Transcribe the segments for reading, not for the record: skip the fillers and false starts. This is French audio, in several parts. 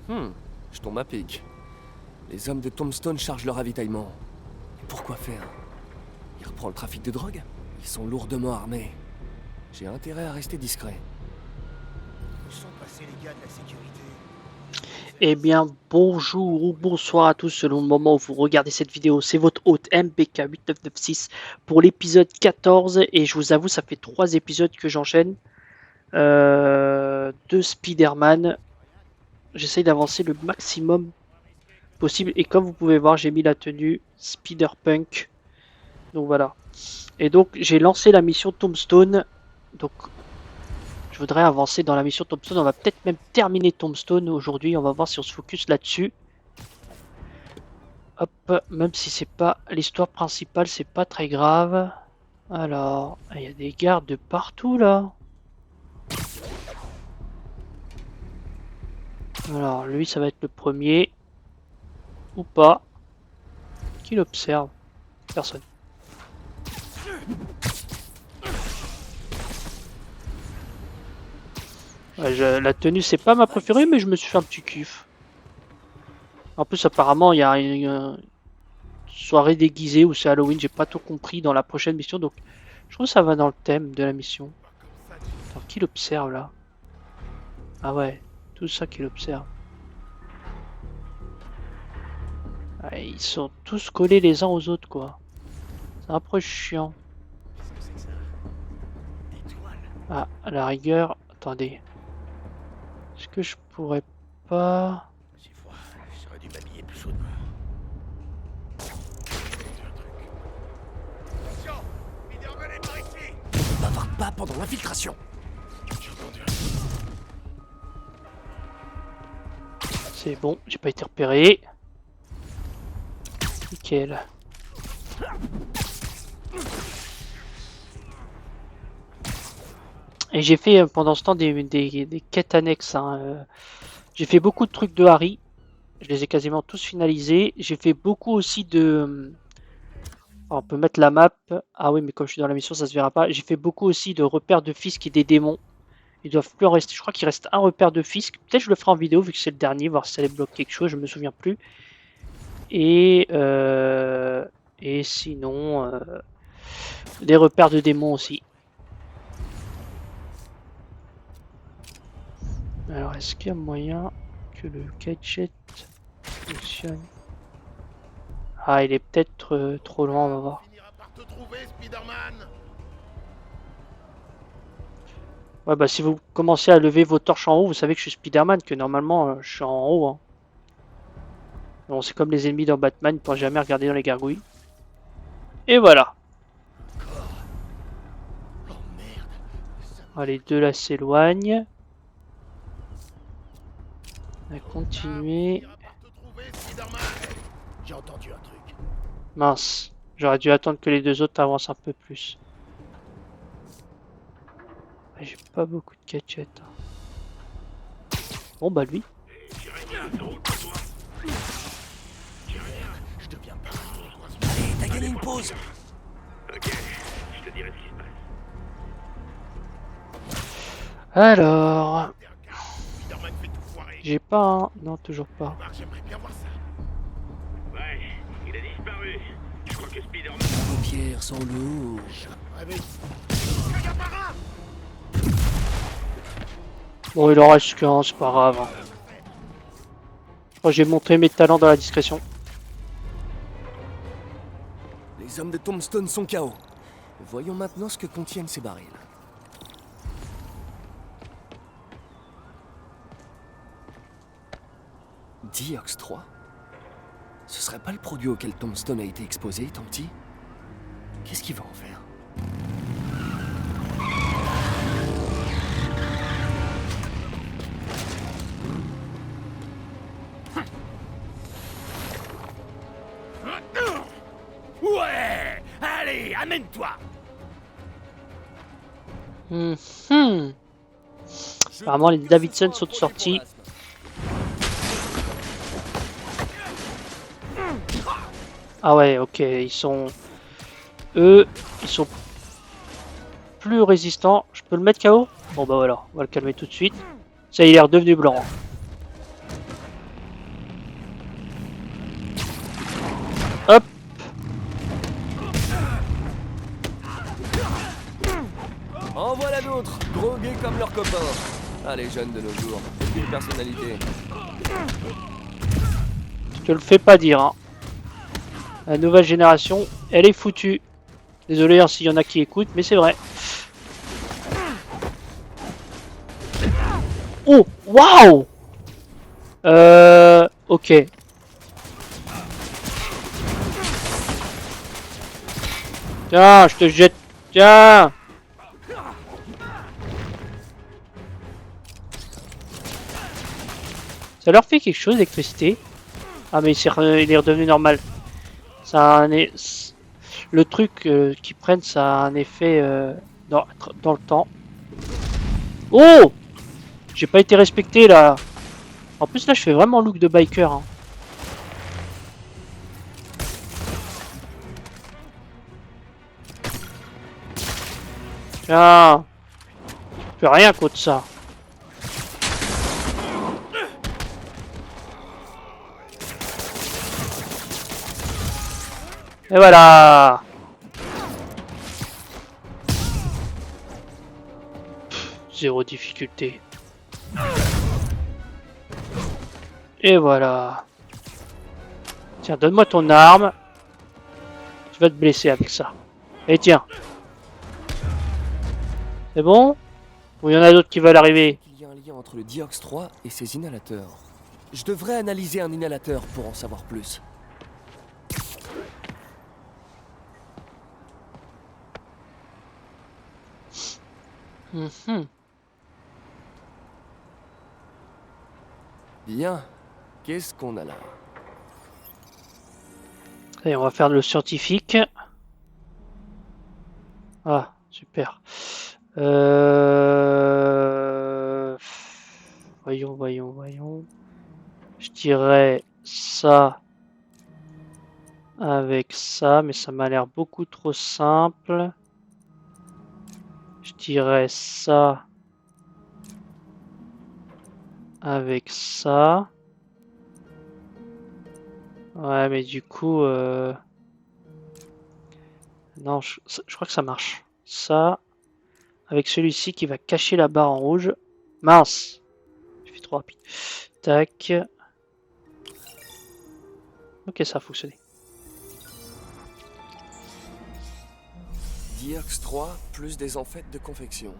Je tombe à pic. Les hommes de Tombstone chargent le ravitaillement. Pourquoi faire? Il reprend le trafic de drogue? Ils sont lourdement armés. J'ai intérêt à rester discret. Où sont passés les gars de la sécurité? Eh bien, bonjour ou bonsoir à tous selon le moment où vous regardez cette vidéo. C'est votre hôte MBK8996 pour l'épisode 14. Et je vous avoue, ça fait 3 épisodes que j'enchaîne. De Spider-Man. J'essaye d'avancer le maximum possible. Et comme vous pouvez voir, j'ai mis la tenue Spider-Punk. Donc voilà. Et donc, j'ai lancé la mission Tombstone. Donc, je voudrais avancer dans la mission Tombstone. On va peut-être même terminer Tombstone aujourd'hui. On va voir si on se focus là-dessus. Hop, même si c'est pas l'histoire principale, c'est pas très grave. Alors, il y a des gardes de partout là. Alors, lui, ça va être le premier. Ou pas. Qui l'observe? Personne. Ouais, la tenue, c'est pas ma préférée, mais je me suis fait un petit kiff. En plus, apparemment, il y a une soirée déguisée où c'est Halloween. J'ai pas tout compris dans la prochaine mission, donc je trouve que ça va dans le thème de la mission. Alors, qui l'observe là? Ah ouais, tout ça qui l'observe. Ouais, ils sont tous collés les uns aux autres, quoi. C'est un peu chiant. Qu'est-ce que c'est que ça? Des toiles. Ah, à la rigueur, attendez. Est-ce que je pourrais pas... C'est froid, j'aurais dû m'habiller plus chaudement. Attention! Spider-Man est par ici! Bavarde pas pendant l'infiltration. J'ai entendu. C'est bon, j'ai pas été repéré. Nickel. Et j'ai fait pendant ce temps des quêtes annexes. Hein. J'ai fait beaucoup de trucs de Harry. Je les ai quasiment tous finalisés. J'ai fait beaucoup aussi de... Alors, on peut mettre la map. Ah oui, mais comme je suis dans la mission, ça se verra pas. J'ai fait beaucoup aussi de repères de Fisk et des démons. Ils doivent plus en rester. Je crois qu'il reste un repère de Fisk. Peut-être je le ferai en vidéo vu que c'est le dernier, voir si ça débloque quelque chose. Je me souviens plus. Et sinon, des repères de démons aussi. Alors, est-ce qu'il y a moyen que le gadget fonctionne? Ah, il est peut-être trop loin, on va voir. On finira par te trouver, Spider-Man! Ouais, bah si vous commencez à lever vos torches en haut, vous savez que je suis Spider-Man, que normalement je suis en haut. Hein. Bon, c'est comme les ennemis dans Batman, ils ne peuvent jamais regarder dans les gargouilles. Et voilà. Oh merde! Ah, les deux là s'éloignent. On va continuer. On finira par te trouver, Spider-Man! J'ai entendu un truc. Mince, j'aurais dû attendre que les deux autres avancent un peu plus. J'ai pas beaucoup de gadgets. Hein. Bon bah lui. Je deviens parano. Allez, t'as gagné une pause. Ok, je te dirai ce qui se passe. Alors, Spider-Man fait tout foirer. j'ai pas un... Non, toujours pas. Ah, j'aimerais bien voir ça. Ouais, il a disparu. Je crois que Spider-Man... Vos pierres sont lourdes. Réveille. Bon, il en reste qu'un, c'est pas grave. Hein. Oh, j'ai montré mes talents dans la discrétion. Les hommes de Tombstone sont KO. Voyons maintenant ce que contiennent ces barils. Diox 3. Ce serait pas le produit auquel Tombstone a été exposé, tant petit? Qu'est-ce qu'il va en faire? Ouais! Allez, amène-toi! Apparemment, les Davidson sont sortis. Ah ouais, ok, ils sont... Eux, ils sont plus résistants. Je peux le mettre KO? Bon bah voilà, on va le calmer tout de suite. Ça, il est redevenu blanc. Hop. En voilà d'autres, drogués comme leurs copains. Ah, les jeunes de nos jours, aucune personnalité. Je te le fais pas dire. Hein. La nouvelle génération, elle est foutue. Désolé hein, s'il y en a qui écoutent, mais c'est vrai. Oh, waouh. Ok. Tiens, je te jette. Tiens. Ça leur fait quelque chose l'électricité. Ah mais il est redevenu normal. Ça a le truc qu'ils prennent, ça a un effet dans le temps. Oh! J'ai pas été respecté là. En plus là je fais vraiment look de biker. Hein. Tiens. Je fais rien contre ça. Et voilà. Zéro difficulté. Et voilà. Tiens, donne-moi ton arme. Tu vas te blesser avec ça. Et tiens. C'est bon? Ou il y en a d'autres qui veulent arriver? Il y a un lien entre le Diox 3 et ses inhalateurs. Je devrais analyser un inhalateur pour en savoir plus. Bien. Qu'est-ce qu'on a là? Allez, on va faire le scientifique. Ah, super. Voyons. Je dirais ça avec ça, mais ça m'a l'air beaucoup trop simple. Je dirais ça avec ça. Ouais, mais du coup... Non, je crois que ça marche. Ça, avec celui-ci qui va cacher la barre en rouge. Mince! Je fais trop rapide. Tac. Ok, ça a fonctionné. Diox 3 plus des amphètes de confection.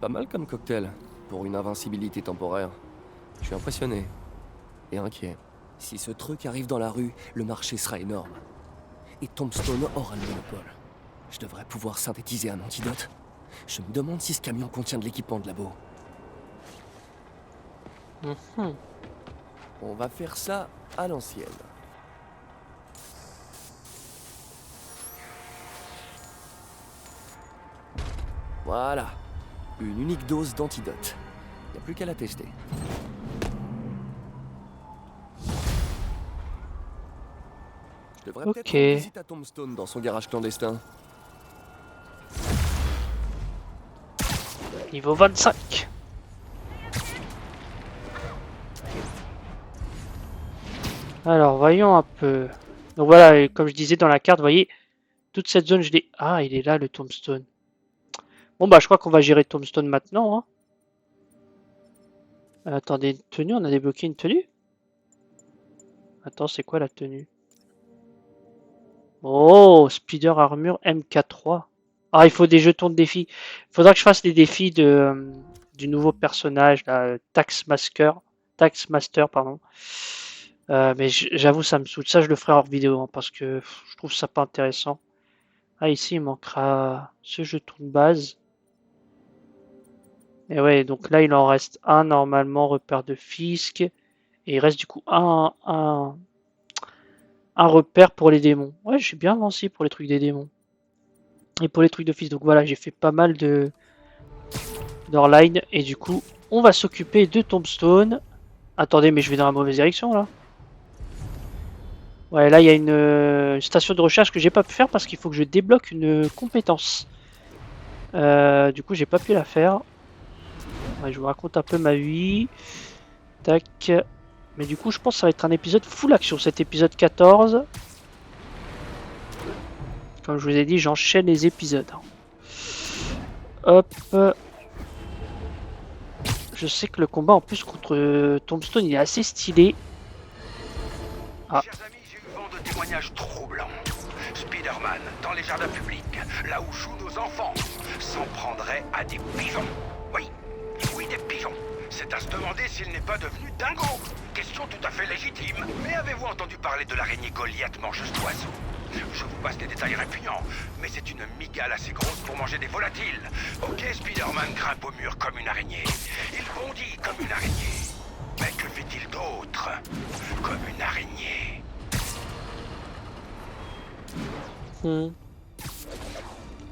Pas mal comme cocktail, pour une invincibilité temporaire. Je suis impressionné. Et inquiet. Si ce truc arrive dans la rue, le marché sera énorme. Et Tombstone aura le monopole. Je devrais pouvoir synthétiser un antidote. Je me demande si ce camion contient de l'équipement de labo. On va faire ça à l'ancienne. Voilà. Une unique dose d'antidote. Y a plus qu'à la tester. Je devrais peut-être rendre visite à Tombstone dans son garage clandestin. Niveau 25. Alors, voyons un peu. Donc voilà, et comme je disais dans la carte, vous voyez, toute cette zone, je l'ai... Ah, il est là, le Tombstone. Bon, bah, je crois qu'on va gérer Tombstone maintenant. Hein. Attendez, une tenue, on a débloqué une tenue? Attends, c'est quoi la tenue? Oh, Speeder Armure MK3. Ah, il faut des jetons de défi. Il faudra que je fasse les défis du nouveau personnage, là, Taxmaster, pardon. Mais j'avoue, ça me saoule. Ça, je le ferai hors vidéo, hein, parce que je trouve ça pas intéressant. Ah, ici, il manquera ce jeton de base. Et ouais, donc là, il en reste un, normalement, repère de Fisk. Et il reste du coup un repère pour les démons. Ouais, je suis bien avancé pour les trucs des démons. Et pour les trucs de Fisk. Donc voilà, j'ai fait pas mal d'Orline. Et du coup, on va s'occuper de Tombstone. Attendez, mais je vais dans la mauvaise direction, là. Ouais, là, il y a une station de recherche que j'ai pas pu faire parce qu'il faut que je débloque une compétence. Du coup, j'ai pas pu la faire. Ouais, je vous raconte un peu ma vie. Tac. Mais du coup, je pense que ça va être un épisode full action, cet épisode 14. Comme je vous ai dit, j'enchaîne les épisodes. Hop. Je sais que le combat en plus contre Tombstone, il est assez stylé. Ah. Chers amis, j'ai eu vent de témoignages troublants. Spider-Man, dans les jardins publics, là où jouent nos enfants, s'en prendrait à des pigeons. Oui, oui, des pigeons. C'est à se demander s'il n'est pas devenu dingo. Question tout à fait légitime. Mais avez-vous entendu parler de l'araignée Goliath mangeuse d'oiseaux? Je vous passe des détails répugnants, mais c'est une migale assez grosse pour manger des volatiles. Ok, Spider-Man grimpe au mur comme une araignée. Il bondit comme une araignée. Mais que fait-il d'autre? Comme une araignée.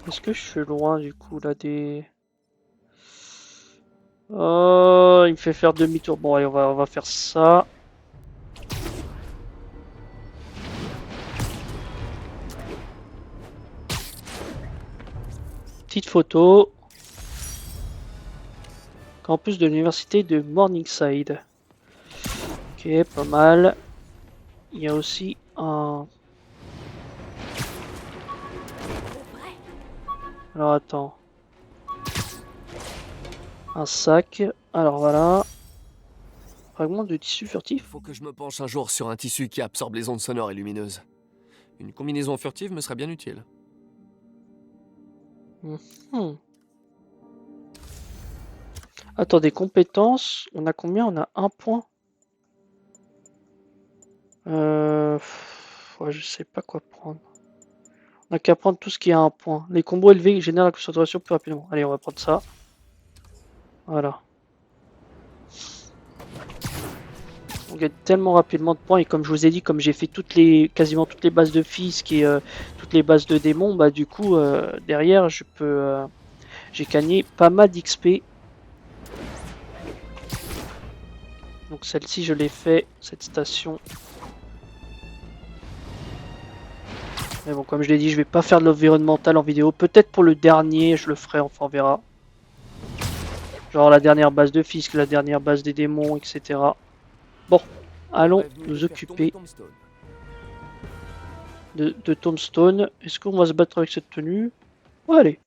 Est-ce que je suis loin du coup là des... Oh, il me fait faire demi-tour. Bon, allez, on va faire ça. Petite photo. Campus de l'université de Morningside. Ok, pas mal. Il y a aussi un... Alors attends. Un sac. Alors voilà. Fragment de tissu furtif. Faut que je me penche un jour sur un tissu qui absorbe les ondes sonores et lumineuses. Une combinaison furtive me serait bien utile. Attends, des compétences. On a combien? On a 1 point. Ouais, je sais pas quoi prendre. On a qu'à prendre tout ce qui a 1 point. Les combos élevés génèrent la concentration plus rapidement. Allez, on va prendre ça. Voilà. On gagne tellement rapidement de points et comme je vous ai dit, comme j'ai fait quasiment toutes les bases de Fisk et toutes les bases de démons, bah du coup derrière je peux j'ai gagné pas mal d'XP. Donc celle-ci je l'ai fait, cette station. Mais bon, comme je l'ai dit, je vais pas faire de l'environnemental en vidéo. Peut-être pour le dernier, je le ferai, enfin on verra. Genre la dernière base de Fisk, la dernière base des démons, etc. Bon, allons nous occuper de Tombstone. Est-ce qu'on va se battre avec cette tenue? Ouais, allez.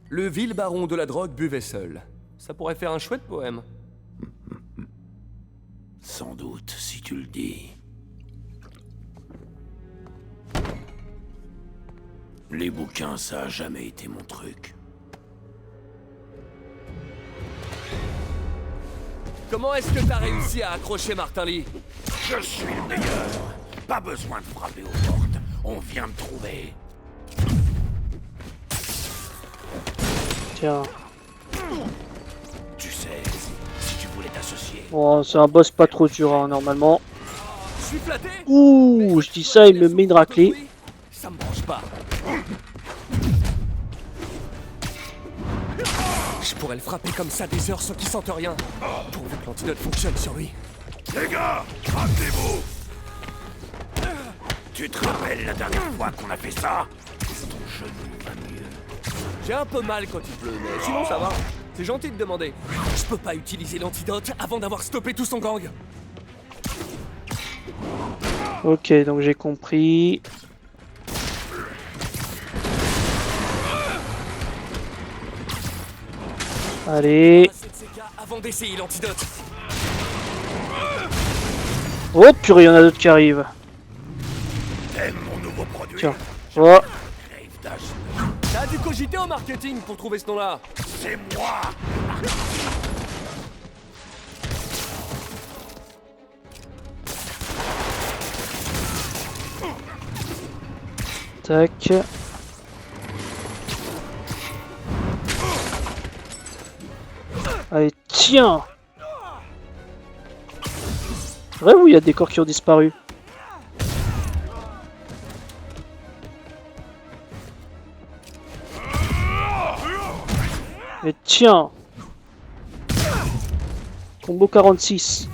Le vil baron de la drogue buvait seul. Ça pourrait faire un chouette poème. Sans doute, si tu le dis. Les bouquins, ça a jamais été mon truc. Comment est-ce que t'as réussi à accrocher Martin Lee? Je suis le meilleur. Pas besoin de frapper aux portes. On vient me trouver. Tiens. Tu sais, si tu voulais t'associer. Bon, c'est un boss pas trop dur, hein, normalement. Je suis flatté. Ouh, je dis ça, il me met une raclée. Ça me branche pas. Je pourrais le frapper comme ça des heures sans qu'il sente rien. Pourvu que l'antidote fonctionne sur lui. Les gars, rappelez-vous. Tu te rappelles la dernière fois qu'on a fait ça? Ton genou va mieux. J'ai un peu mal quand il pleut, mais sinon ça va. C'est gentil de demander. Je peux pas utiliser l'antidote avant d'avoir stoppé tout son gang. Ok, donc j'ai compris. Allez. Avant d'essayer l'antidote. Oh purée, il y en a d'autres qui arrivent. T'aimes mon nouveau produit? Tiens. Oh. T'as dû cogiter au marketing pour trouver ce nom-là. C'est moi. Tac. Allez, tiens. C'est vrai ou il y a des corps qui ont disparu? Et tiens. combo 46.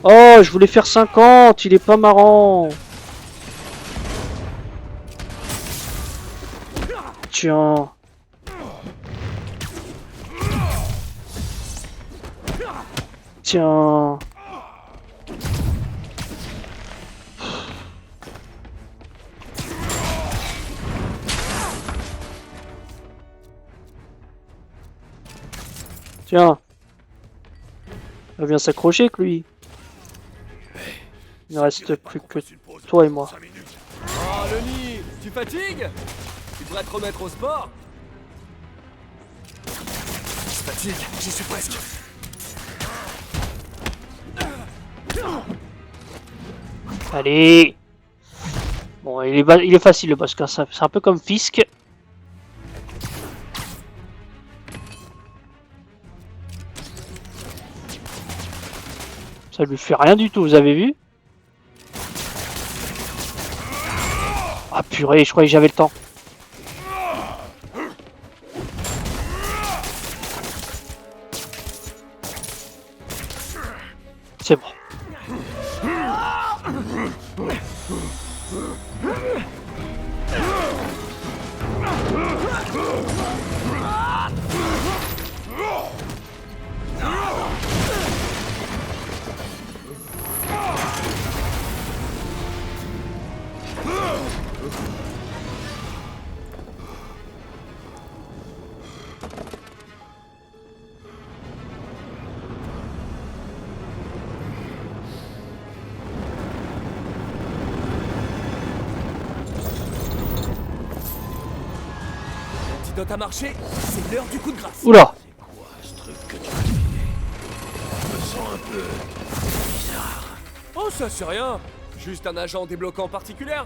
Oh, je voulais faire 50, il est pas marrant. Tiens. Tiens. Tiens. Il va bien s'accrocher que lui. Il ne reste plus que toi et moi. Oh, Lenny, tu fatigues? Tu devrais te remettre au sport. Je fatigue, j'y suis presque. Allez. Bon, il est facile le boss, c'est un peu comme Fisk. Ça lui fait rien du tout, vous avez vu? Ah purée, je croyais que j'avais le temps. C'est bon. L'antidote a marché, c'est l'heure du coup de grâce. Oula. Quoi, ce truc que tu m'as filé? Je me sens un peu bizarre. Oh, ça c'est rien. Juste un agent débloquant particulier.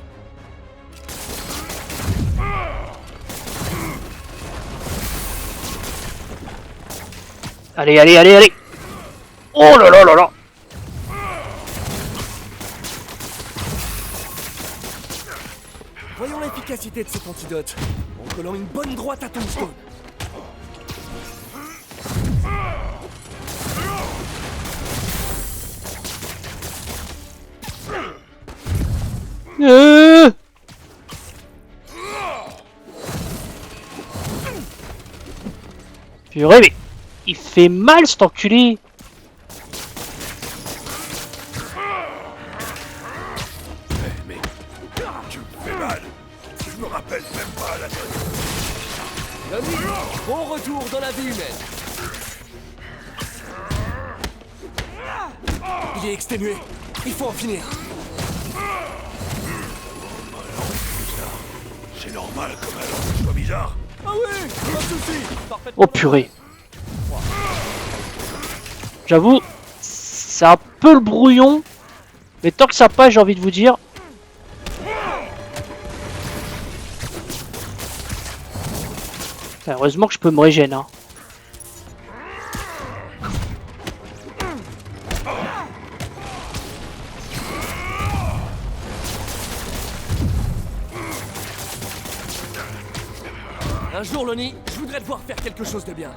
Allez, allez, allez, allez. Oh là là là là. Voyons l'efficacité de cet antidote en collant une bonne droite à Tombstone. Purée, mais il fait mal cet enculé. Mais tu me fais mal. Je me rappelle même pas la dernière. Lenny, bon retour dans la vie humaine. Il est exténué. Il faut en finir. C'est normal comme alors que je sois bizarre. Ah oui, pas de soucis. Parfaitement. Oh purée. J'avoue, c'est un peu le brouillon. Mais tant que ça passe, j'ai envie de vous dire. Heureusement que je peux me régénérer. Hein. Un jour, Lenny, je voudrais te voir faire quelque chose de bien.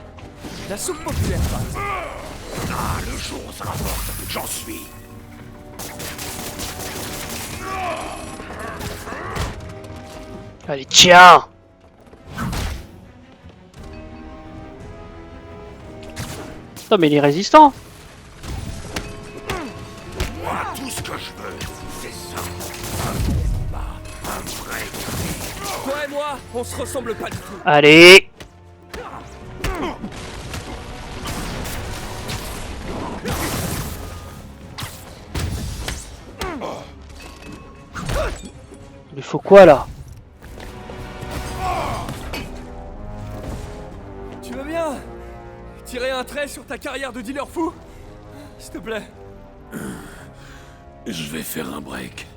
La soupe populaire, par exemple. Ah, le jour où ça rapporte, j'en suis. Allez, tiens. Non mais il est résistant. Moi, tout ce que je veux, c'est ça. Un combat, un vrai cri. Toi et moi, on se ressemble pas du tout. Allez. Il faut quoi là? Tu veux bien tirer un trait sur ta carrière de dealer fou? S'il te plaît. Je vais faire un break,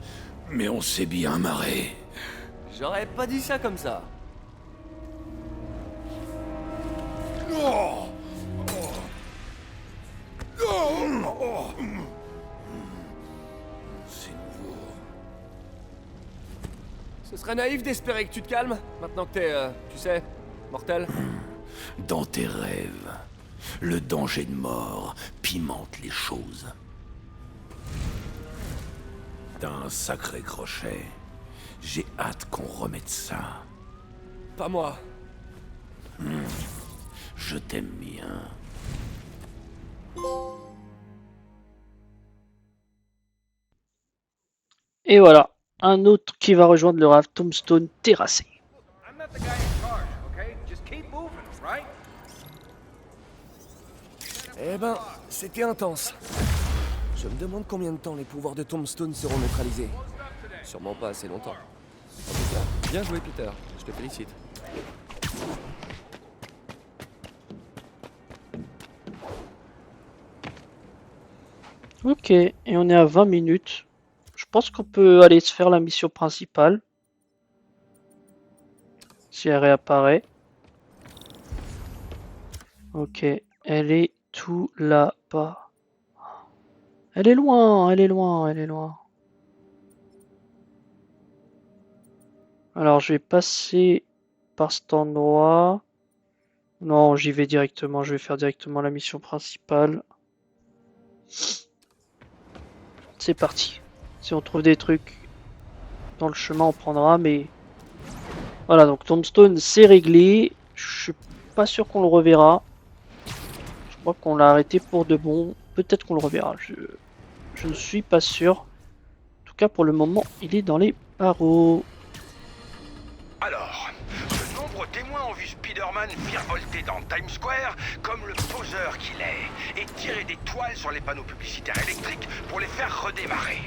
mais on s'est bien marré. J'aurais pas dit ça comme ça. Oh c'est nouveau. Ce serait naïf d'espérer que tu te calmes, maintenant que t'es, tu sais, mortel. Dans tes rêves, Le danger de mort pimente les choses. T'as un sacré crochet. J'ai hâte qu'on remette ça. Pas moi. Je t'aime bien. Et voilà, un autre qui va rejoindre le rave Tombstone terrassé. I'm not the guy in charge, okay? Just keep moving, right? Eh ben, c'était intense. Je me demande combien de temps les pouvoirs de Tombstone seront neutralisés. Sûrement pas assez longtemps. En tout cas, bien joué Peter, je te félicite. Ok, et on est à 20 minutes. Je pense qu'on peut aller se faire la mission principale. Si elle réapparaît. Ok, elle est tout là-bas. Elle est loin, elle est loin, elle est loin. Alors je vais passer par cet endroit. Non, j'y vais directement, je vais faire directement la mission principale. C'est parti. Si on trouve des trucs dans le chemin, on prendra, mais... Voilà, donc Tombstone, c'est réglé. Je suis pas sûr qu'on le reverra. Je crois qu'on l'a arrêté pour de bon. Peut-être qu'on le reverra. Je ne suis pas sûr. En tout cas, pour le moment, il est dans les barreaux. Alors, de nombreux témoins ont vu Spider-Man virevolter dans Times Square comme le poseur qu'il est et tirer des toiles sur les panneaux publicitaires électriques pour les faire redémarrer.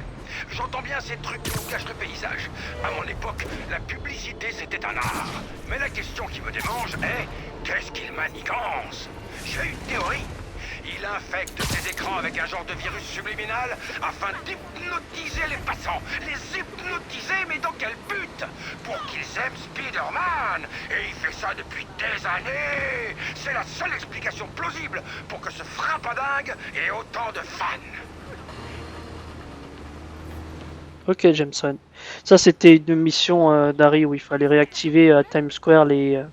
J'entends bien ces trucs qui nous cachent le paysage. À mon époque, la publicité c'était un art. Mais la question qui me démange est, qu'est-ce qu'il manigance? J'ai une théorie. Il infecte ses écrans avec un genre de virus subliminal afin d'hypnotiser les passants. Les hypnotiser, mais dans quel but? Pour qu'ils aiment Spider-Man. Et il fait ça depuis des années. C'est la seule explication plausible pour que ce frappadingue ait autant de fans. Ok, Jameson. Ça, c'était une mission d'Harry où il fallait réactiver à Times Square les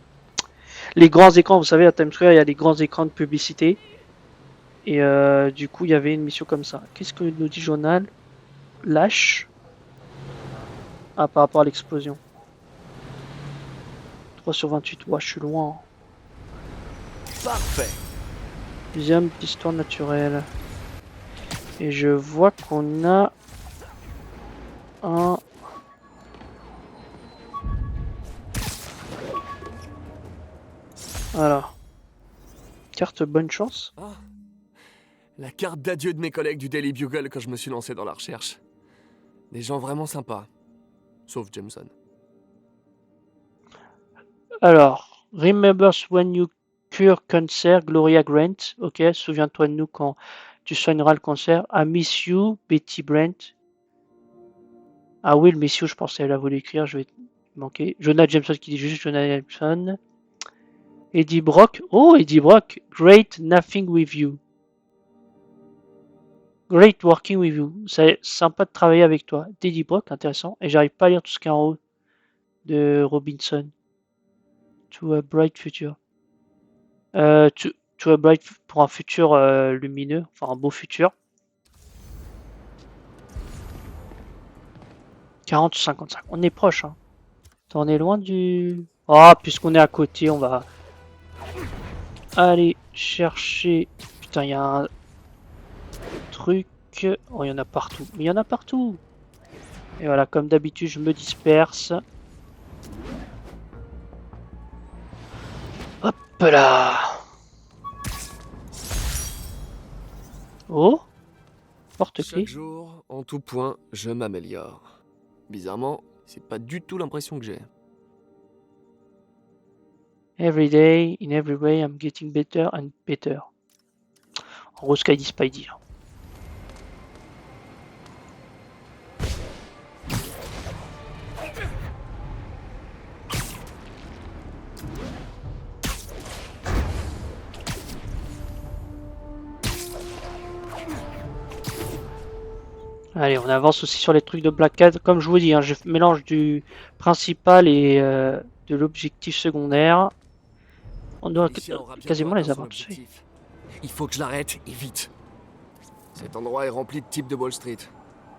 grands écrans. Vous savez, à Times Square, il y a des grands écrans de publicité. Et du coup, il y avait une mission comme ça. Qu'est-ce que nous dit Journal? Lâche. Ah, par rapport à l'explosion. 3 sur 28. Ouais, je suis loin. Parfait. Deuxième d'histoire naturelle. Et je vois qu'on a un... Voilà. Carte bonne chance. Ah. La carte d'adieu de mes collègues du Daily Bugle quand je me suis lancé dans la recherche. Des gens vraiment sympas. Sauf Jameson. Alors, remembers when you cure cancer, Gloria Grant. Ok, souviens-toi de nous quand tu soigneras le cancer. I miss you, Betty Brant. Ah oui, le miss you, je pensais qu'elle a voulu écrire, je vais manquer. Jonah Jameson qui dit juste Jonah Jameson. Eddie Brock. Oh, Eddie Brock. Great nothing with you. Great working with you. C'est sympa de travailler avec toi. Eddie Brock, intéressant. Et j'arrive pas à lire tout ce qu'il y a en haut de Robinson. To a bright future. To a bright pour un futur lumineux, enfin un beau futur. 40 ou 55. On est proche. Hein. On est loin du... Ah, puisqu'on est à côté, on va aller chercher... Putain, il y a un truc... Oh, il y en a partout. Mais il y en a partout. Et voilà, comme d'habitude, je me disperse. Hop là. Oh, porte-clés. Chaque jour, en tout point, je m'améliore. Bizarrement, c'est pas du tout l'impression que j'ai. Every day, in every way, I'm getting better and better. En gros, ce qu'a dit Spidey. Allez, on avance aussi sur les trucs de Black Cat. Comme je vous dis, hein, je mélange du principal et de l'objectif secondaire. On doit quasiment les avoir tous faits. Il faut que je l'arrête, et vite. Cet endroit est rempli de types de Wall Street.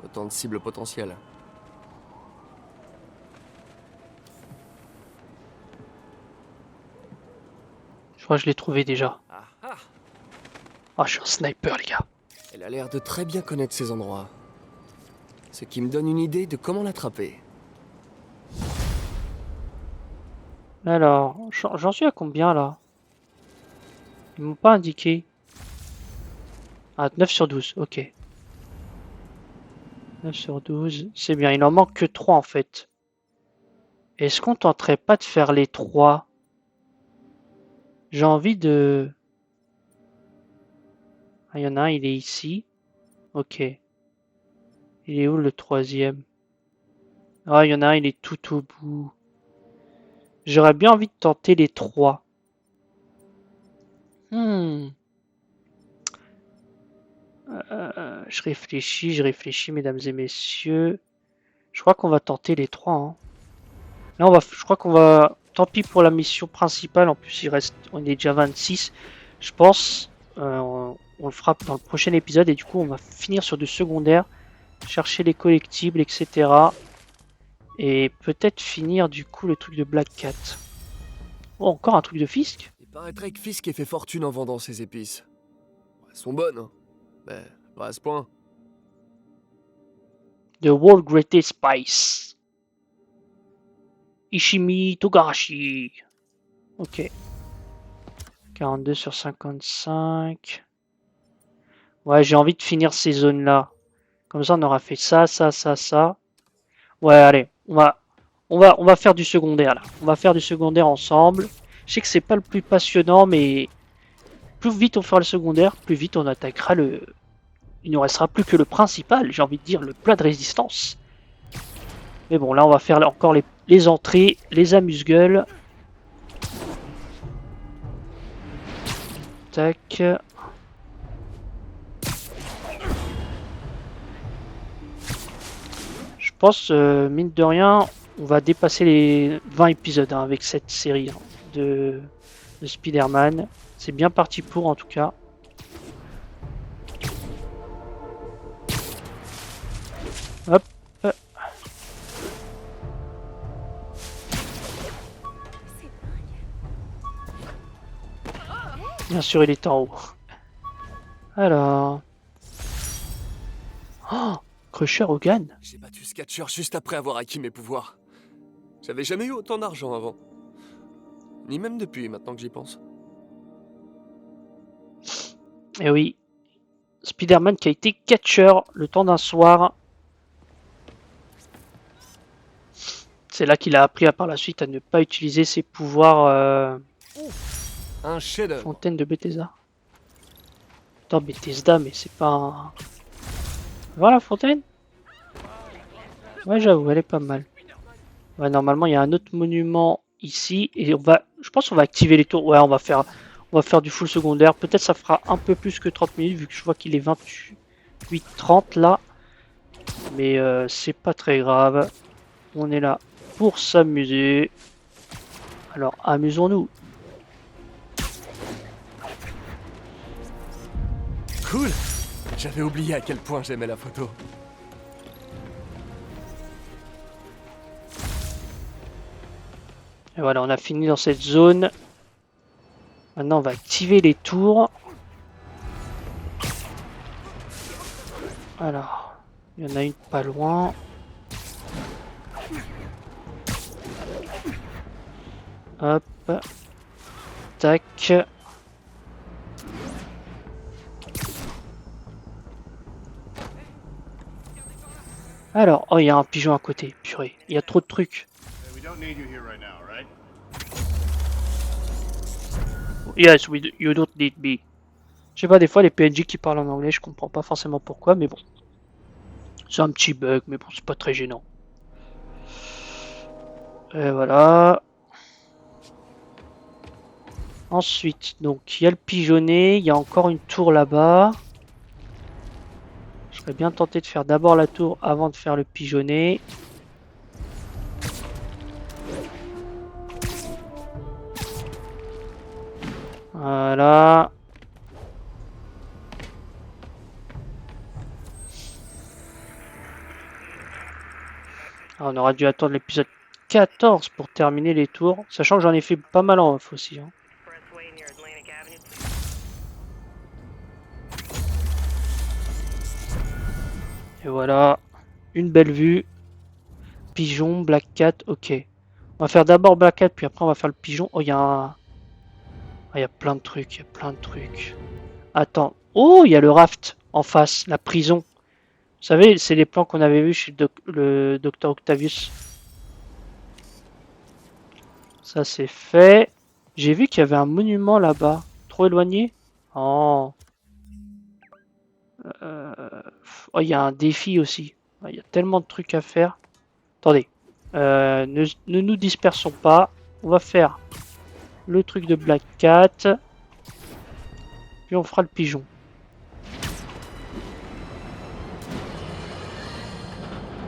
Autant de cibles potentielles. Je crois que je l'ai trouvé déjà. Ah ah. Ah, je suis un sniper, les gars. Elle a l'air de très bien connaître ces endroits. Ce qui me donne une idée de comment l'attraper. Alors, j'en suis à combien là? Ils m'ont pas indiqué. Ah, 9 sur 12, ok. 9 sur 12, c'est bien. Il en manque que 3 en fait. Est-ce qu'on tenterait pas de faire les 3? J'ai envie de... Ah, il y en a un, il est ici. Ok. Il est où le troisième? Ah, il y en a un, il est tout au bout. J'aurais bien envie de tenter les 3. Je réfléchis, mesdames et messieurs. Je crois qu'on va tenter les 3. Hein. Là, je crois qu'on va... Tant pis pour la mission principale. En plus, on est déjà 26. Je pense... on le fera dans le prochain épisode. Et du coup, on va finir sur du secondaire. Chercher les collectibles, etc. Et peut-être finir du coup le truc de Black Cat. Oh, encore un truc de Fisk? Il paraîtrait que Fisk ait fait fortune en vendant ses épices. Elles sont bonnes, hein. Mais pas à ce point. The World Greatest Spice. Ishimi Togarashi. Ok. 42 sur 55. Ouais, j'ai envie de finir ces zones-là. Comme ça, on aura fait ça, ça, ça, ça. Ouais, allez, on va faire du secondaire là. On va faire du secondaire ensemble. Je sais que c'est pas le plus passionnant, mais plus vite on fera le secondaire, plus vite on attaquera le... Il ne restera plus que le principal, j'ai envie de dire, le plat de résistance. Mais bon, là on va faire encore les entrées, les amuse-gueules. Tac. Je pense, mine de rien, on va dépasser les 20 épisodes hein, avec cette série hein, de Spider-Man. C'est bien parti pour en tout cas. Hop. Bien sûr, il est en haut. Alors... Oh, Crusher Hogan. J'ai battu ce catcheur juste après avoir acquis mes pouvoirs. J'avais jamais eu autant d'argent avant. Ni même depuis, maintenant que j'y pense. Eh oui. Spider-Man qui a été catcher le temps d'un soir. C'est là qu'il a appris par la suite à ne pas utiliser ses pouvoirs Un chef-d'œuvre. fontaine de Bethesda. Attends, Bethesda, mais c'est pas un... Voilà, fontaine. Ouais, j'avoue, elle est pas mal. Ouais, normalement, il y a un autre monument ici. Et je pense qu'on va activer les tours. Ouais, on va faire du full secondaire. Peut-être ça fera un peu plus que 30 minutes, vu que je vois qu'il est 28-30 là. Mais c'est pas très grave. On est là pour s'amuser. Alors, amusons-nous. Cool. J'avais oublié à quel point j'aimais la photo. Et voilà, on a fini dans cette zone. Maintenant, on va activer les tours. Alors, il y en a une pas loin. Hop. Tac. Alors, oh, il y a un pigeon à côté. Purée, il y a trop de trucs. Yes, you don't need me. Je sais pas, des fois les PNJ qui parlent en anglais, je comprends pas forcément pourquoi, mais bon. C'est un petit bug, mais bon, c'est pas très gênant. Et voilà. Ensuite, donc, il y a le pigeonnet, il y a encore une tour là-bas. Je serais bien tenté de faire d'abord la tour avant de faire le pigeonnet. Voilà. Ah, on aura dû attendre l'épisode 14 pour terminer les tours, sachant que j'en ai fait pas mal en off aussi. Hein. Et voilà, une belle vue. Pigeon, Black Cat, ok. On va faire d'abord Black Cat, puis après on va faire le pigeon. Oh, il y a un... Ah, il y a plein de trucs, il y a plein de trucs. Attends. Oh, il y a le raft en face, la prison. Vous savez, c'est les plans qu'on avait vus chez le Docteur Octavius. Ça, c'est fait. J'ai vu qu'il y avait un monument là-bas. Trop éloigné? Oh. Oh, il y a un défi aussi. Il y a tellement de trucs à faire. Attendez. Ne nous dispersons pas. On va faire le truc de Black Cat. Puis on fera le pigeon.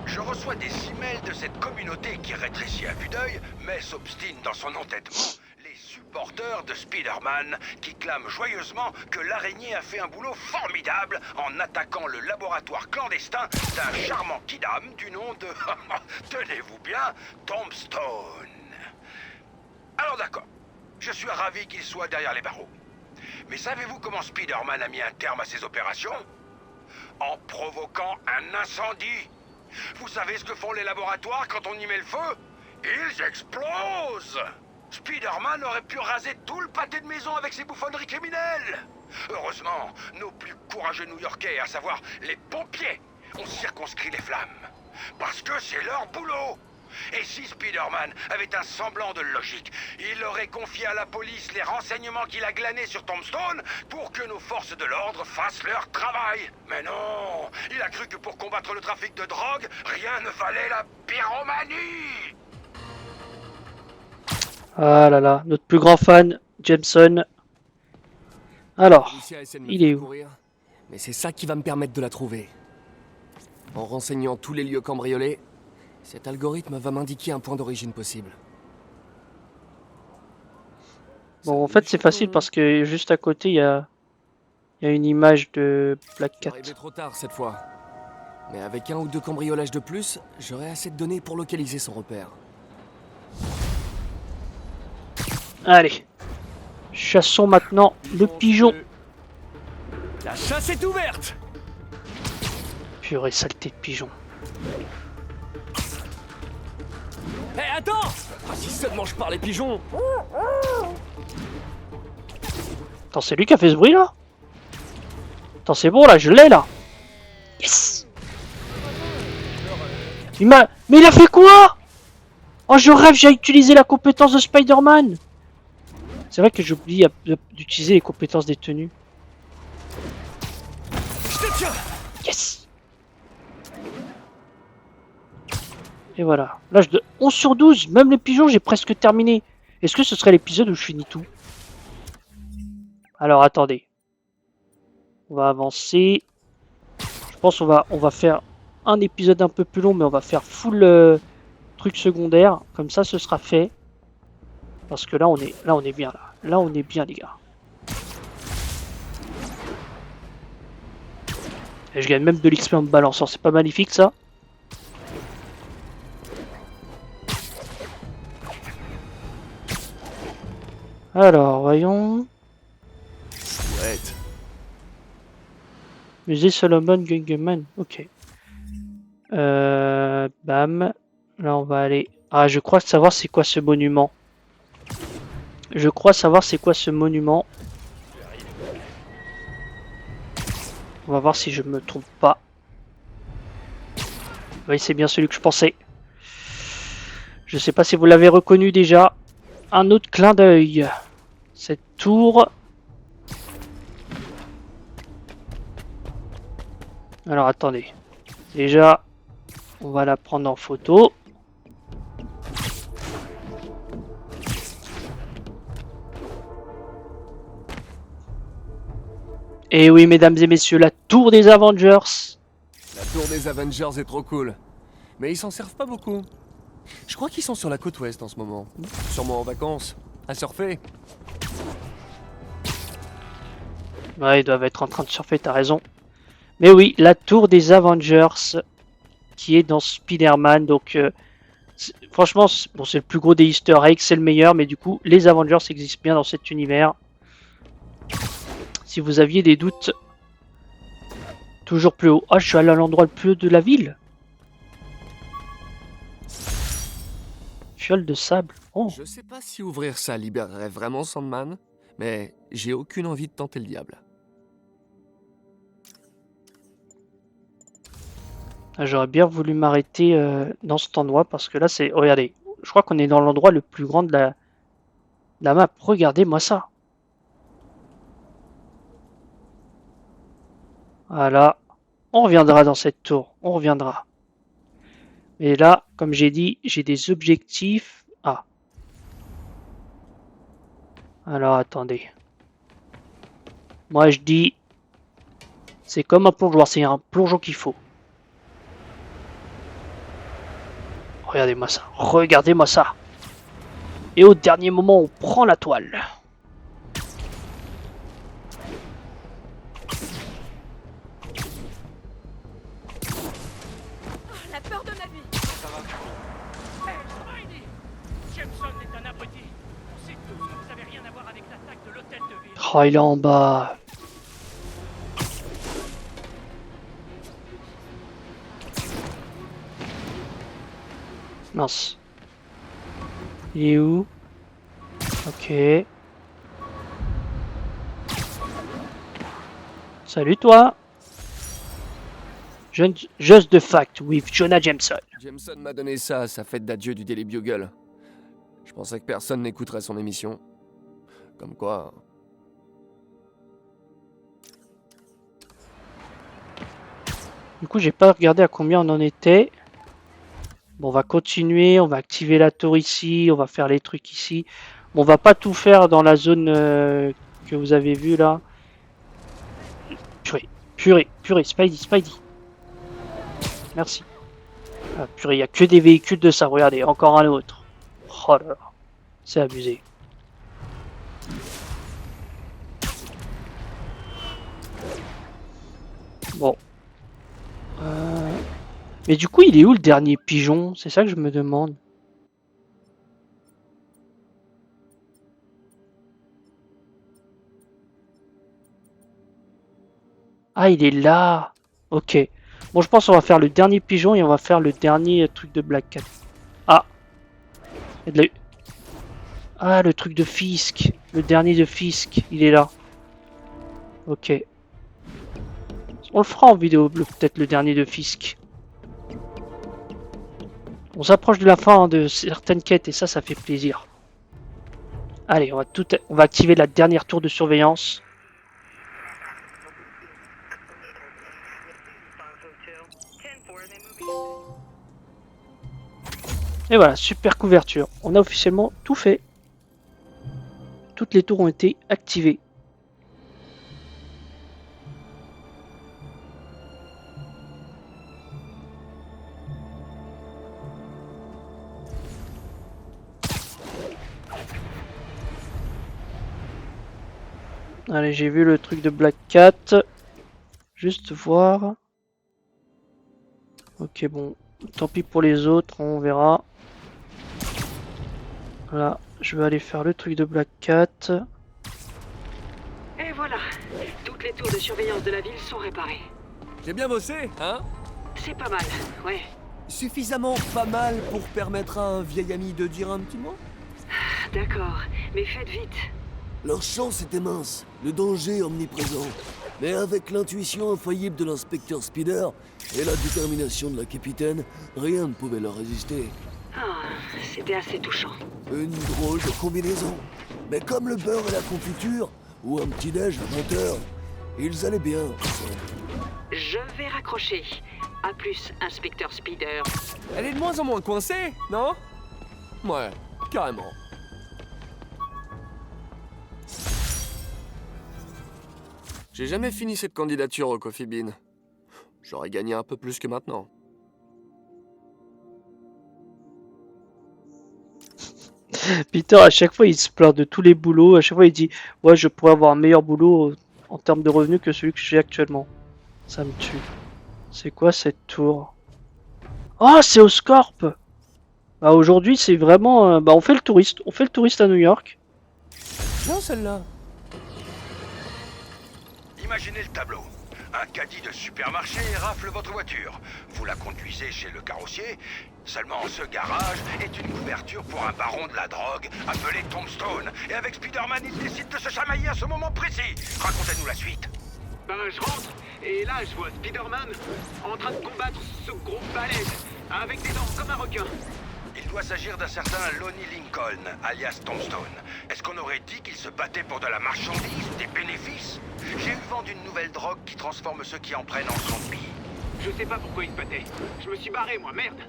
Je reçois des emails de cette communauté qui rétrécit à vue d'œil, mais s'obstine dans son entêtement. Les supporters de Spider-Man qui clament joyeusement que l'araignée a fait un boulot formidable en attaquant le laboratoire clandestin d'un charmant kidam du nom de... tenez-vous bien, Tombstone. Alors d'accord, je suis ravi qu'il soit derrière les barreaux. Mais savez-vous comment Spider-Man a mis un terme à ses opérations? En provoquant un incendie. Vous savez ce que font les laboratoires quand on y met le feu? Ils explosent! Spider-Man aurait pu raser tout le pâté de maison avec ses bouffonneries criminelles. Heureusement, nos plus courageux New-Yorkais, à savoir les pompiers, ont circonscrit les flammes. Parce que c'est leur boulot. Et si Spider-Man avait un semblant de logique, il aurait confié à la police les renseignements qu'il a glanés sur Tombstone pour que nos forces de l'ordre fassent leur travail. Mais non, il a cru que pour combattre le trafic de drogue, rien ne valait la pyromanie. Ah là là, notre plus grand fan, Jameson. Alors, Lucia essaie de me il faire est où? courir, mais c'est ça qui va me permettre de la trouver. En renseignant tous les lieux cambriolés, cet algorithme va m'indiquer un point d'origine possible. Bon, en fait, c'est facile parce que juste à côté, il y a une image de Black Cat. Arrivé trop tard cette fois. Mais avec un ou deux cambriolages de plus, j'aurai assez de données pour localiser son repère. Allez, chassons maintenant le pigeon. La chasse est ouverte! Purée, saleté de pigeon. Hé, attends! Ah, si seulement je parlais pigeon! Attends, c'est lui qui a fait ce bruit là? Attends, c'est bon là, je l'ai là! Yes! Mais il a fait quoi? Oh, je rêve, j'ai utilisé la compétence de Spider-Man! C'est vrai que j'oublie d'utiliser les compétences des tenues. Je te tiens! Yes! Et voilà. Là, 11 sur 12. Même les pigeons, j'ai presque terminé. Est-ce que ce serait l'épisode où je finis tout? Alors, attendez. On va avancer. Je pense qu'on va faire un épisode un peu plus long, mais on va faire full truc secondaire. Comme ça, ce sera fait. Parce que là, on est bien. Là, on est bien, les gars. Et je gagne même de l'XP en me balançant. C'est pas magnifique, ça? Alors, voyons. Ouais. Musée Solomon Guggenheim. Ok. Bam. Là, on va aller... Ah, je crois savoir c'est quoi ce monument. Je crois savoir c'est quoi ce monument. On va voir si je me trompe pas. Oui, c'est bien celui que je pensais. Je sais pas si vous l'avez reconnu déjà. Un autre clin d'œil. Cette tour. Alors attendez. Déjà, on va la prendre en photo. Et oui, mesdames et messieurs, la tour des Avengers. La tour des Avengers est trop cool. Mais ils s'en servent pas beaucoup. Je crois qu'ils sont sur la côte ouest en ce moment. Sûrement en vacances. À surfer. Ouais, ils doivent être en train de surfer, t'as raison. Mais oui, la tour des Avengers. qui est dans Spider-Man. Donc, franchement, bon, c'est le plus gros des Easter eggs, c'est le meilleur, mais du coup, les Avengers existent bien dans cet univers. Si vous aviez des doutes, toujours plus haut. Ah, je suis allé à l'endroit le plus haut de la ville. Fiole de sable. Oh. Je sais pas si ouvrir ça libérerait vraiment Sandman, mais j'ai aucune envie de tenter le diable. Ah, j'aurais bien voulu m'arrêter dans cet endroit parce que là, c'est... Regardez, je crois qu'on est dans l'endroit le plus grand de la map. Regardez-moi ça. Voilà. On reviendra dans cette tour. On reviendra. Et là, comme j'ai dit, j'ai des objectifs. Ah. Alors, attendez. Moi, je dis... C'est comme un plongeoir. C'est un plongeon qu'il faut. Regardez-moi ça. Regardez-moi ça. Et au dernier moment, on prend la toile. La peur de ma vie. Hey, Spidey! Jameson est un abruti. On sait tous que vous avez rien à voir avec l'attaque de l'hôtel de ville. Oh, il est en bas. Mince. Il est où? Ok. Salut toi. Just the fact with Jonah Jameson. Jameson m'a donné ça à sa fête d'adieu du Daily Bugle. Je pensais que personne n'écouterait son émission. Comme quoi... Du coup, j'ai pas regardé à combien on en était. Bon, on va continuer, on va activer la tour ici, on va faire les trucs ici. Bon, on va pas tout faire dans la zone que vous avez vue là. Purée, Spidey. Merci. Ah, purée, il n'y a que des véhicules de ça. Regardez, encore un autre. Oh là là, c'est abusé. Bon. Mais du coup, il est où le dernier pigeon? C'est ça que je me demande. Ah, il est là. Ok. Bon, je pense qu'on va faire le dernier pigeon et on va faire le dernier truc de Black Cat. Ah. Il y a de la... Ah, le truc de Fisk. Le dernier de Fisk. Il est là. Ok. On le fera en vidéo, peut-être le dernier de Fisk. On s'approche de la fin de certaines quêtes et ça fait plaisir. Allez, on va activer la dernière tour de surveillance. Et voilà, super couverture. On a officiellement tout fait. Toutes les tours ont été activées. Allez, j'ai vu le truc de Black Cat. Juste voir. Ok, bon. Tant pis pour les autres, on verra. Voilà, je vais aller faire le truc de Black Cat. Et voilà. Toutes les tours de surveillance de la ville sont réparées. J'ai bien bossé, hein? C'est pas mal, ouais. Suffisamment pas mal pour permettre à un vieil ami de dire un petit mot? D'accord, mais faites vite. Leur chance était mince, le danger omniprésent. Mais avec l'intuition infaillible de l'inspecteur Spider et la détermination de la capitaine, rien ne pouvait leur résister. Ah, c'était assez touchant. Une drôle de combinaison. Mais comme le beurre et la confiture, ou un petit déj à 20 heures, ils allaient bien ensemble. Je vais raccrocher. A plus, inspecteur Spider. Elle est de moins en moins coincée, non? Ouais, carrément. J'ai jamais fini cette candidature au Coffee Bean. J'aurais gagné un peu plus que maintenant. Peter, à chaque fois, il se plaint de tous les boulots. À chaque fois, il dit « Ouais, je pourrais avoir un meilleur boulot en termes de revenus que celui que j'ai actuellement. » Ça me tue. C'est quoi cette tour? Oh, c'est Oscorp. Bah aujourd'hui, c'est vraiment... bah on fait le touriste. On fait le touriste à New York. Non, celle-là. Imaginez le tableau. Un caddie de supermarché rafle votre voiture. Vous la conduisez chez le carrossier. Seulement ce garage est une couverture pour un baron de la drogue appelé Tombstone. Et avec Spider-Man, il décide de se chamailler à ce moment précis. Racontez-nous la suite. Ben, je rentre, et là, je vois Spider-Man en train de combattre ce gros balèze, avec des dents comme un requin. Il doit s'agir d'un certain Lonnie Lincoln, alias Tombstone. Est-ce qu'on aurait dit qu'il se battait pour de la marchandise ou des bénéfices? J'ai eu vent d'une nouvelle drogue qui transforme ceux qui en prennent en zombies. Je sais pas pourquoi il se battait. Je me suis barré, moi, merde.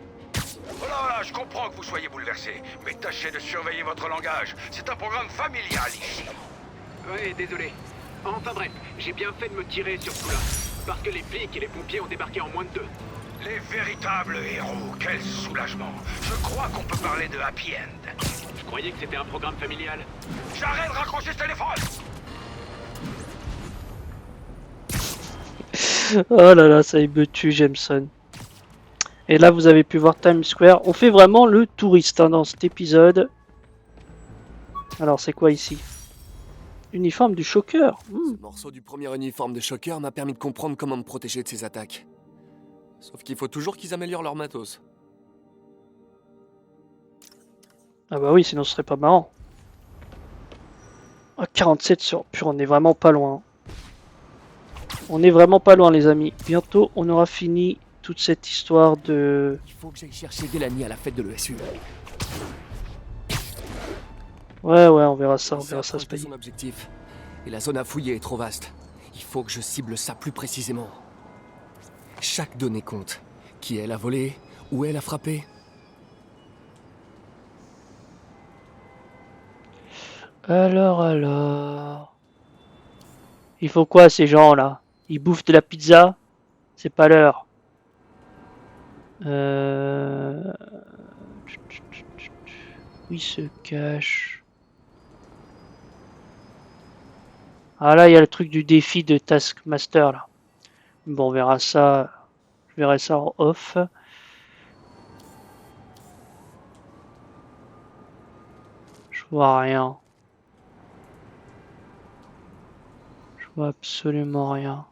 Oh là là, je comprends que vous soyez bouleversé, mais tâchez de surveiller votre langage. C'est un programme familial ici. Ouais, désolé. Enfin bref, j'ai bien fait de me tirer sur tout là. Parce que les flics et les pompiers ont débarqué en moins de 2. Les véritables héros, quel soulagement. Je crois qu'on peut parler de happy end. Je croyais que c'était un programme familial. J'arrête de raccrocher ce téléphone. Oh là là, ça il me tue, Jameson. Et là, vous avez pu voir Times Square. On fait vraiment le touriste hein, dans cet épisode. Alors, c'est quoi ici? Uniforme du Shocker. Ce morceau du premier uniforme de Shocker m'a permis de comprendre comment me protéger de ces attaques. Sauf qu'il faut toujours qu'ils améliorent leur matos. Ah bah oui, sinon ce serait pas marrant. Ah, 47 sur... Pur, on est vraiment pas loin. On est vraiment pas loin, les amis. Bientôt, on aura fini toute cette histoire de... Il faut que j'aille chercher Delany à la fête de l'ESU. Ouais, on verra ça, se C'est payer. son objectif. Et la zone à fouiller est trop vaste. Il faut que je cible ça plus précisément. Chaque donnée compte. Qui elle a volé, où elle a frappé. Alors... Il faut quoi, ces gens-là? Ils bouffent de la pizza? C'est pas l'heure. Où il se cache? Ah là, il y a le truc du défi de Taskmaster, là. Bon, on verra ça. Je verrai ça en off. Je vois rien. Je vois absolument rien.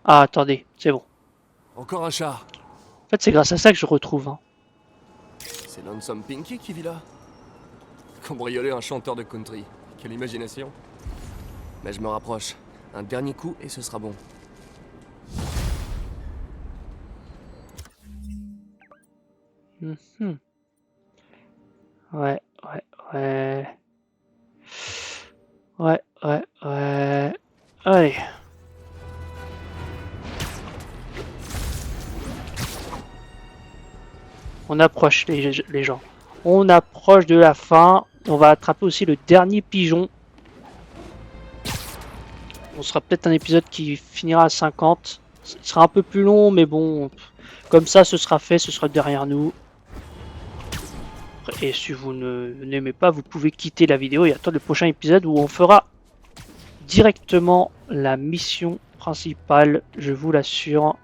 Ah, attendez, c'est bon. Encore un chat. En fait, c'est grâce à ça que je retrouve. Hein. C'est Lonesome Pinky qui vit là. Cambrioler un chanteur de country. Quelle imagination. Mais je me rapproche. Un dernier coup et ce sera bon. Mhm. Ouais. Allez. On approche les gens. On approche de la fin. On va attraper aussi le dernier pigeon. On sera peut-être un épisode qui finira à 50. Ce sera un peu plus long, mais bon. Comme ça, ce sera fait, ce sera derrière nous. Et si vous n'aimez pas, vous pouvez quitter la vidéo et attendre le prochain épisode où on fera directement la mission principale, je vous l'assure.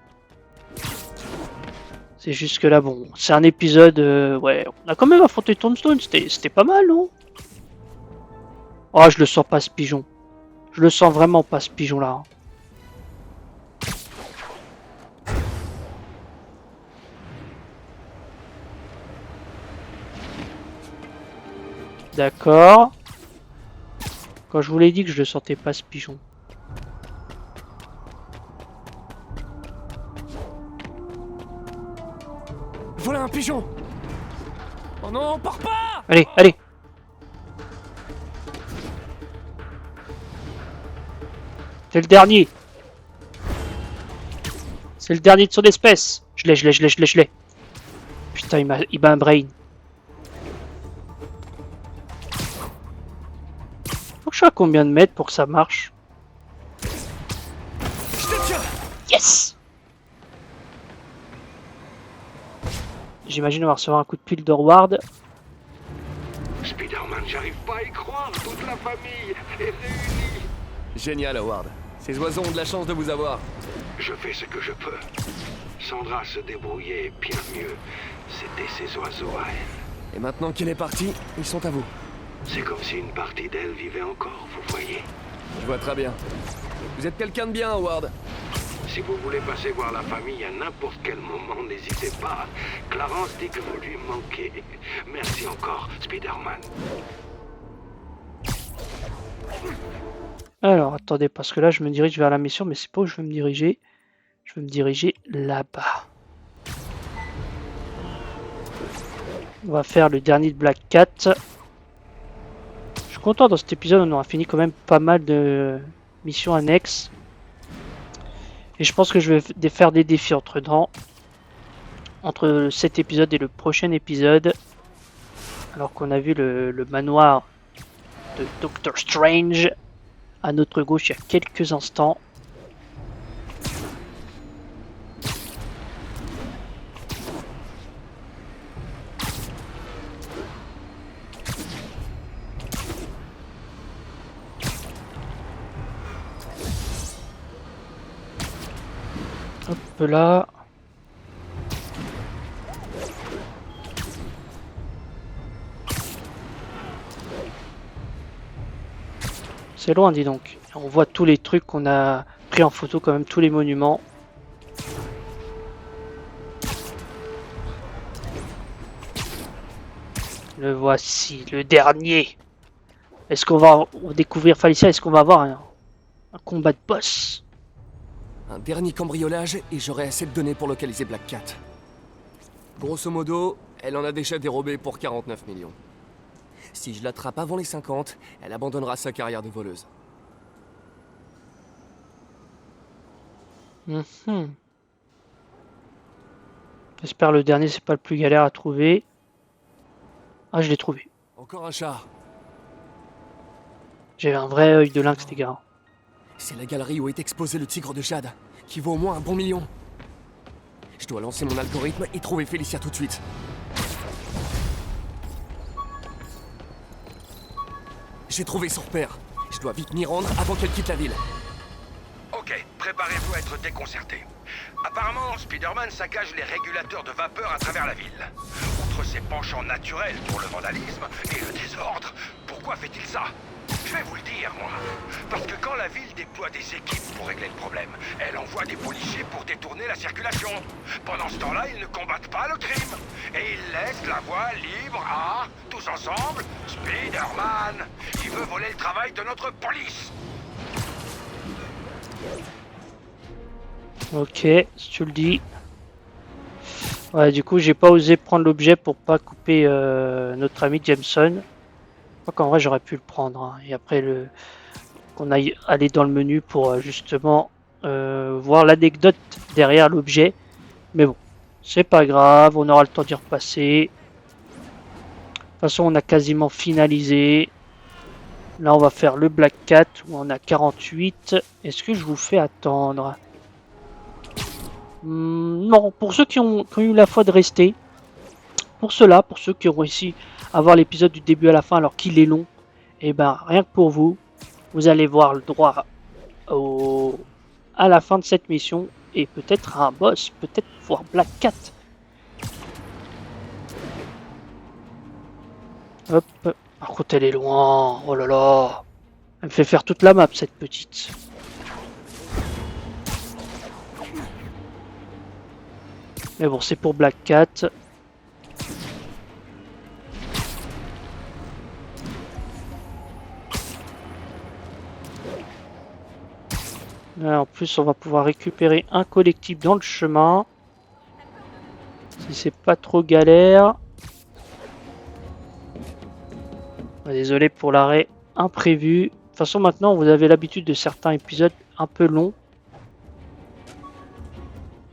C'est juste que là, bon, c'est un épisode... ouais, on a quand même affronté Tombstone, c'était pas mal, non? Oh, je le sens pas, ce pigeon. Je le sens vraiment pas, ce pigeon-là. D'accord. Quand je vous l'ai dit que je le sentais pas, ce pigeon. Voilà un pigeon. Oh non, pars pas. Allez. C'est le dernier. C'est le dernier de son espèce. Je l'ai. Putain, il m'a un brain. Faut que je sois à combien de mètres pour que ça marche? Yes! J'imagine on va recevoir un coup de pile d'Horward. Spider-Man, j'arrive pas à y croire. Toute la famille est réunie. Génial, Howard. Ces oiseaux ont de la chance de vous avoir. Je fais ce que je peux. Sandra se débrouillait bien mieux. C'était ses oiseaux à elle. Et maintenant qu'il est parti, ils sont à vous. C'est comme si une partie d'elle vivait encore, vous voyez. Je vois très bien. Vous êtes quelqu'un de bien, Howard. Si vous voulez passer voir la famille à n'importe quel moment, n'hésitez pas. Clarence dit que vous lui manquez. Merci encore, Spider-Man. Alors, attendez, parce que là, je me dirige vers la mission, mais c'est pas où je veux me diriger. Je veux me diriger là-bas. On va faire le dernier de Black Cat. Je suis content, dans cet épisode, on aura fini quand même pas mal de missions annexes. Et je pense que je vais faire des défis entre cet épisode et le prochain épisode. Alors qu'on a vu le manoir de Doctor Strange à notre gauche il y a quelques instants. Hop là. C'est loin, dis donc. On voit tous les trucs qu'on a pris en photo, quand même, tous les monuments. Le voici, le dernier. Est-ce qu'on va découvrir Falicia? Est-ce qu'on va avoir un combat de boss? Un dernier cambriolage et j'aurai assez de données pour localiser Black Cat. Grosso modo, elle en a déjà dérobé pour 49 millions. Si je l'attrape avant les 50, elle abandonnera sa carrière de voleuse. J'espère le dernier, c'est pas le plus galère à trouver. Ah, je l'ai trouvé. Encore un char. J'ai un vrai œil de lynx, les gars. C'est la galerie où est exposé le tigre de Jade, qui vaut au moins un bon million. Je dois lancer mon algorithme et trouver Felicia tout de suite. J'ai trouvé son repère. Je dois vite m'y rendre avant qu'elle quitte la ville. Ok, préparez-vous à être déconcerté. Apparemment, Spider-Man saccage les régulateurs de vapeur à travers la ville. Outre ses penchants naturels pour le vandalisme et le désordre, pourquoi fait-il ça? Je vais vous le dire, moi. Parce que quand la ville déploie des équipes pour régler le problème, elle envoie des policiers pour détourner la circulation. Pendant ce temps-là, ils ne combattent pas le crime. Et ils laissent la voie libre à, tous ensemble, Spider-Man. Il veut voler le travail de notre police. Ok, si tu le dis. Ouais, du coup, j'ai pas osé prendre l'objet pour pas couper notre ami Jameson. Je crois qu'en vrai, j'aurais pu le prendre. Hein. Et après, qu'on aille aller dans le menu pour justement voir l'anecdote derrière l'objet. Mais bon, c'est pas grave, on aura le temps d'y repasser. De toute façon, on a quasiment finalisé. Là, on va faire le Black Cat où on a 48. Est-ce que je vous fais attendre? Non, pour ceux qui ont eu la foi de rester. Pour ceux-là, pour ceux qui ont réussi à voir l'épisode du début à la fin alors qu'il est long, et ben rien que pour vous, vous allez voir le droit à la fin de cette mission et peut-être un boss, peut-être voir Black Cat. Hop, par contre elle est loin, oh là là, elle me fait faire toute la map cette petite. Mais bon, c'est pour Black Cat. Là, en plus, on va pouvoir récupérer un collectif dans le chemin. Si c'est pas trop galère. Désolé pour l'arrêt imprévu. De toute façon, maintenant, vous avez l'habitude de certains épisodes un peu longs.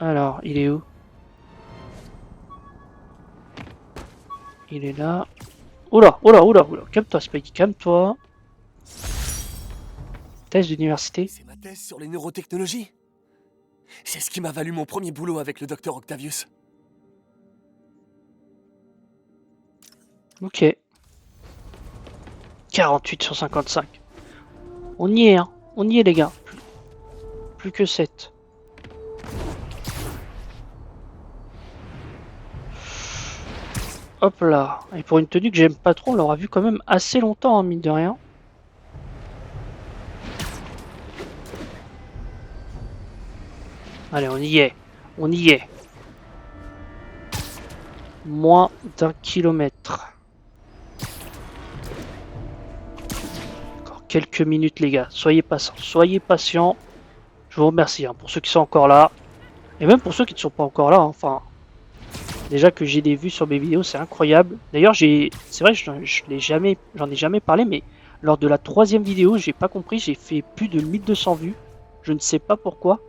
Alors, il est où? Il est là. Oula, oula, oula, oula. Calme-toi, Spidey, calme-toi. Thèse d'université. C'est ma thèse sur les neurotechnologies. C'est ce qui m'a valu mon premier boulot avec le docteur Octavius. Ok. 48 sur 55. On y est, hein. On y est les gars. Plus que 7. Hop là. Et pour une tenue que j'aime pas trop, on l'aura vu quand même assez longtemps, hein, mine de rien. Allez, on y est. On y est. Moins d'1 kilomètre. Encore quelques minutes les gars. Soyez patients. Soyez patients. Je vous remercie hein, pour ceux qui sont encore là. Et même pour ceux qui ne sont pas encore là. Hein. Enfin, déjà que j'ai des vues sur mes vidéos, c'est incroyable. D'ailleurs, c'est vrai, j'en ai jamais parlé, mais lors de la 3e vidéo, j'ai pas compris, j'ai fait plus de 1200 vues. Je ne sais pas pourquoi.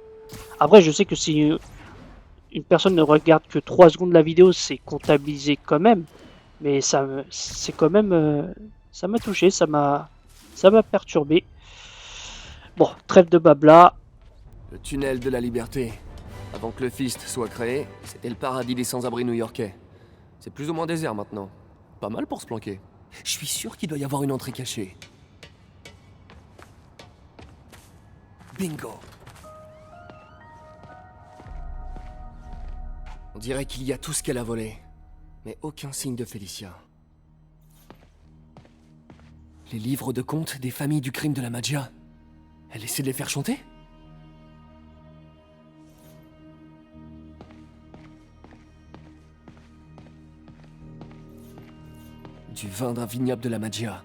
Après, je sais que si une personne ne regarde que 3 secondes la vidéo, c'est comptabilisé quand même. Mais c'est quand même, ça m'a touché, ça m'a perturbé. Bon, trêve de blabla. Le tunnel de la liberté. Avant que le Fist soit créé, c'était le paradis des sans-abri new-yorkais. C'est plus ou moins désert maintenant. Pas mal pour se planquer. Je suis sûr qu'il doit y avoir une entrée cachée. Bingo. On dirait qu'il y a tout ce qu'elle a volé. Mais aucun signe de Felicia. Les livres de contes des familles du crime de la Maggia. Elle essaie de les faire chanter? Du vin d'un vignoble de la Maggia.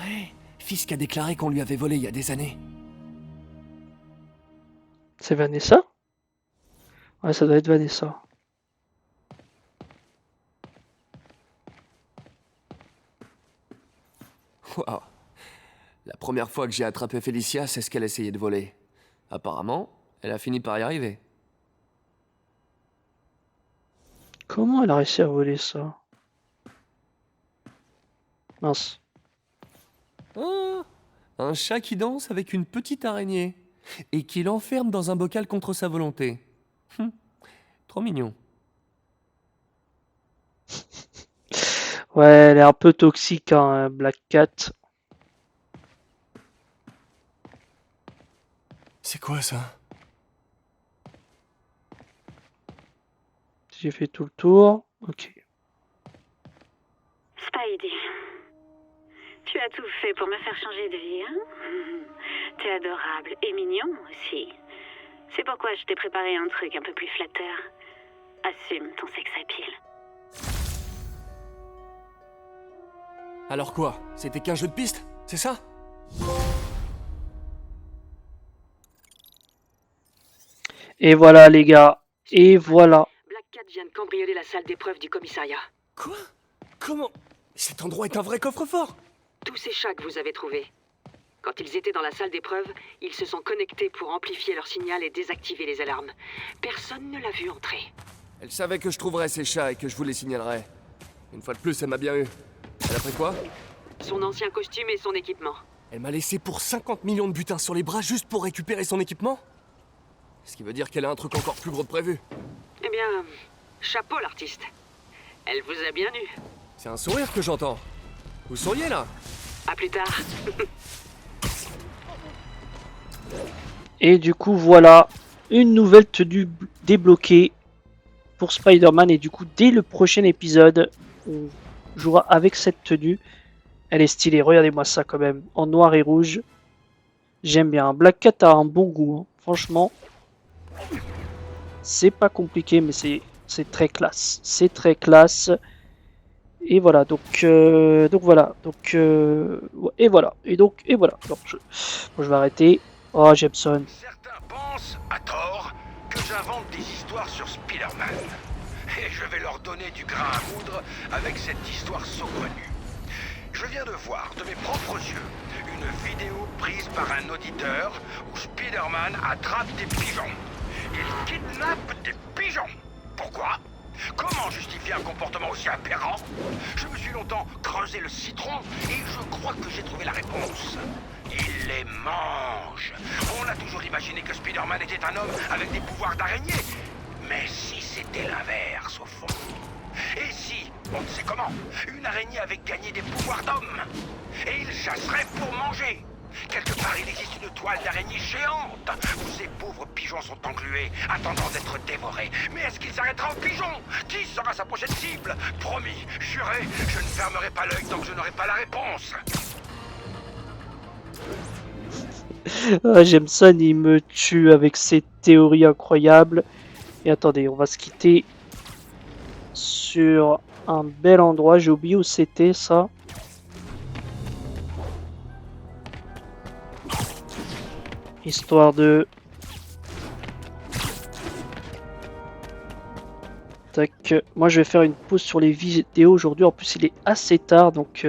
Ouais, Fisk a déclaré qu'on lui avait volé il y a des années. C'est Vanessa? Ouais, ça doit être Vanessa. Waouh. La première fois que j'ai attrapé Felicia, c'est ce qu'elle essayait de voler. Apparemment, elle a fini par y arriver. Comment elle a réussi à voler ça? Mince. Ah, un chat qui danse avec une petite araignée et qui l'enferme dans un bocal contre sa volonté. Trop mignon. Ouais, elle est un peu toxique, hein, Black Cat. C'est quoi ça? J'ai fait tout le tour. Ok. Spidey, tu as tout fait pour me faire changer de vie, hein? T'es adorable et mignon aussi. C'est pourquoi je t'ai préparé un truc un peu plus flatteur. Assume ton sex appeal. Alors quoi? C'était qu'un jeu de piste? C'est ça? Et voilà les gars. Et voilà. Black Cat vient de cambrioler la salle d'épreuve du commissariat. Quoi? Comment? Cet endroit est un vrai coffre-fort! Tous ces chats que vous avez trouvés. Quand ils étaient dans la salle d'épreuve, ils se sont connectés pour amplifier leur signal et désactiver les alarmes. Personne ne l'a vu entrer. Elle savait que je trouverais ces chats et que je vous les signalerais. Une fois de plus, elle m'a bien eu. Elle a pris quoi? Son ancien costume et son équipement. Elle m'a laissé pour 50 millions de butins sur les bras juste pour récupérer son équipement? Ce qui veut dire qu'elle a un truc encore plus gros de prévu. Eh bien, chapeau l'artiste. Elle vous a bien eu. C'est un sourire que j'entends. Vous souriez là? À plus tard. Et du coup voilà. Une nouvelle tenue débloquée pour Spider-Man. Et du coup dès le prochain épisode, on jouera avec cette tenue. Elle est stylée. Regardez-moi ça quand même. En noir et rouge. J'aime bien. Black Cat a un bon goût. Hein. Franchement. C'est pas compliqué mais c'est très classe. C'est très classe. Et voilà, donc voilà, et voilà, et voilà. Donc je vais arrêter. Oh, Jameson. Certains pensent, à tort, que j'invente des histoires sur Spider-Man. Et je vais leur donner du grain à moudre avec cette histoire saugrenue. Je viens de voir de mes propres yeux une vidéo prise par un auditeur où Spider-Man attrape des pigeons. Il kidnappe des pigeons. Pourquoi ? Comment justifier un comportement aussi aberrant? Je me suis longtemps creusé le citron et je crois que j'ai trouvé la réponse. Il les mange. On a toujours imaginé que Spider-Man était un homme avec des pouvoirs d'araignée. Mais si c'était l'inverse, au fond? Et si, On ne sait comment. Une araignée avait gagné des pouvoirs d'homme. Et il chasserait pour manger. Quelque part, il existe une toile d'araignée géante où ces pauvres pigeons sont englués, attendant d'être dévorés. Mais est-ce qu'il s'arrêtera aux pigeons? Qui sera sa prochaine cible? Promis, juré, je ne fermerai pas l'œil tant que je n'aurai pas la réponse. Jameson, il me tue avec ses théories incroyables. Et attendez, on va se quitter sur un bel endroit. J'ai oublié où c'était ça. Histoire de... Tac. Moi, je vais faire une pause sur les vidéos aujourd'hui. En plus, il est assez tard, donc...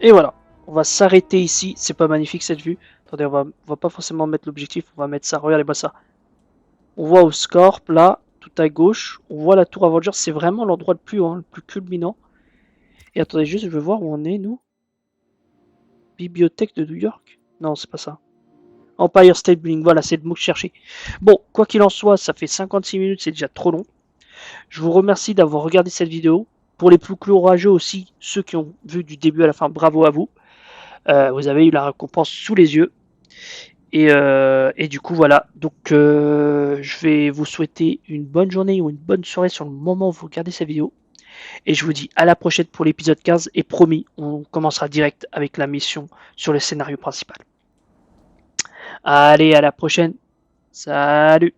Et voilà. On va s'arrêter ici. C'est pas magnifique, cette vue. Attendez, on va pas forcément mettre l'objectif. On va mettre ça. Regardez-moi ça. On voit Oscorp, là, tout à gauche. On voit la tour Avenger. C'est vraiment l'endroit le plus culminant. Et attendez, juste, je veux voir où on est, nous. Bibliothèque de New York? Non, c'est pas ça. Empire State Building, voilà, c'est le mot que je cherchais. Bon, quoi qu'il en soit, ça fait 56 minutes, c'est déjà trop long. Je vous remercie d'avoir regardé cette vidéo. Pour les plus courageux aussi, ceux qui ont vu du début à la fin, bravo à vous. Vous avez eu la récompense sous les yeux. Et du coup, voilà. Donc, je vais vous souhaiter une bonne journée ou une bonne soirée sur le moment où vous regardez cette vidéo. Et je vous dis à la prochaine pour l'épisode 15. Et promis, on commencera direct avec la mission sur le scénario principal. Allez, à la prochaine. Salut!